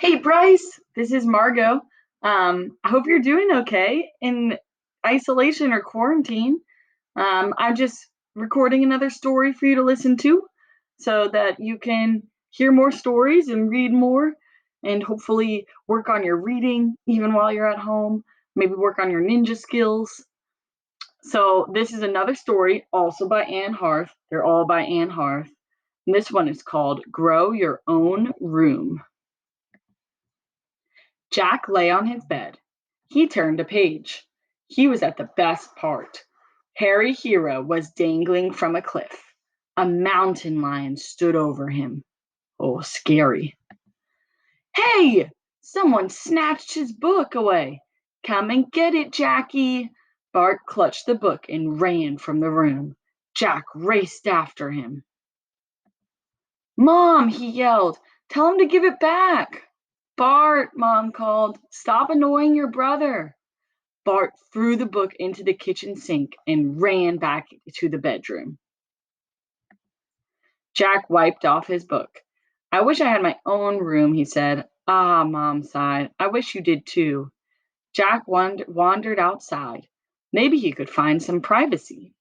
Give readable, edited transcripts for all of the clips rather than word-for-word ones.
Hey Bryce, this is Margot. I hope you're doing okay in isolation or quarantine. I'm just recording another story for you to listen to so that you can hear more stories and read more and hopefully work on your reading even while you're at home. Maybe work on your ninja skills. So, this is another story also by Anne Harth. They're all by Anne Harth. And this one is called Grow Your Own Room. Jack lay on his bed. He turned a page. He was at the best part. Harry Hero was dangling from a cliff. A mountain lion stood over him. Oh, scary. Hey! Someone snatched his book away. Come and get it, Jackie. Bart clutched the book and ran from the room. Jack raced after him. Mom, he yelled. Tell him to give it back. Bart, Mom called. Stop annoying your brother. Bart threw the book into the kitchen sink and ran back to the bedroom. Jack wiped off his book. I wish I had my own room, he said. Ah, Mom sighed. I wish you did too. Jack wandered outside. Maybe he could find some privacy.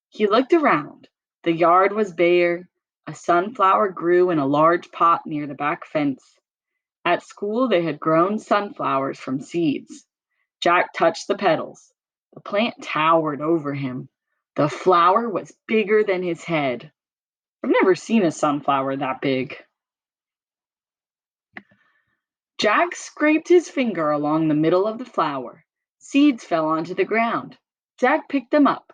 He looked around. The yard was bare. A sunflower grew in a large pot near the back fence. At school, they had grown sunflowers from seeds. Jack touched the petals. The plant towered over him. The flower was bigger than his head. I've never seen a sunflower that big. Jack scraped his finger along the middle of the flower. Seeds fell onto the ground. Jack picked them up.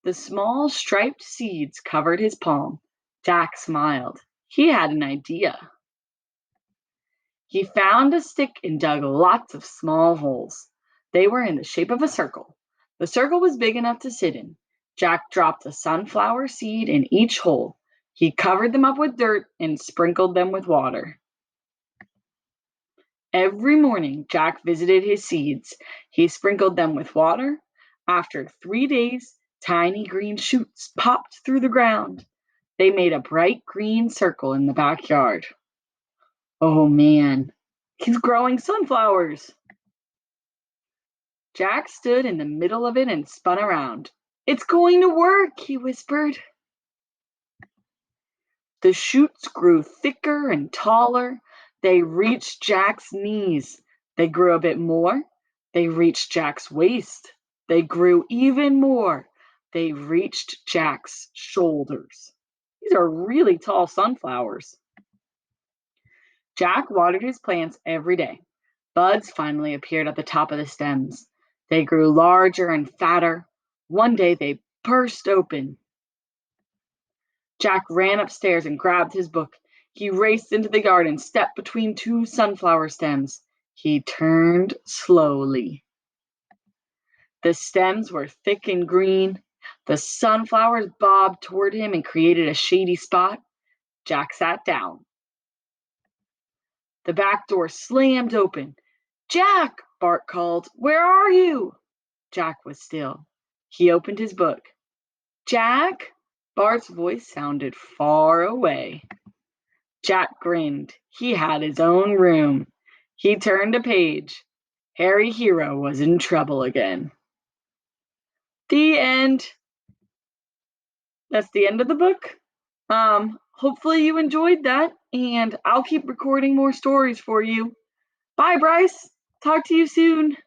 The small striped seeds covered his palm. Jack smiled. He had an idea. He found a stick and dug lots of small holes. They were in the shape of a circle. The circle was big enough to sit in. Jack dropped a sunflower seed in each hole. He covered them up with dirt and sprinkled them with water. Every morning, Jack visited his seeds. He sprinkled them with water. After 3 days, tiny green shoots popped through the ground. They made a bright green circle in the backyard. Oh man, he's growing sunflowers. Jack stood in the middle of it and spun around. It's going to work, he whispered. The shoots grew thicker and taller. They reached Jack's knees. They grew a bit more. They reached Jack's waist. They grew even more. They reached Jack's shoulders. These are really tall sunflowers. Jack watered his plants every day. Buds finally appeared at the top of the stems. They grew larger and fatter. One day they burst open. Jack ran upstairs and grabbed his book. He raced into the garden, stepped between two sunflower stems. He turned slowly. The stems were thick and green. The sunflowers bobbed toward him and created a shady spot. Jack sat down. The back door slammed open. Jack, Bart called. Where are you? Jack was still. He opened his book. Jack? Bart's voice sounded far away. Jack grinned. He had his own room. He turned a page. Harry Hero was in trouble again. The end. That's the end of the book. Hopefully you enjoyed that, and I'll keep recording more stories for you. Bye, Bryce. Talk to you soon.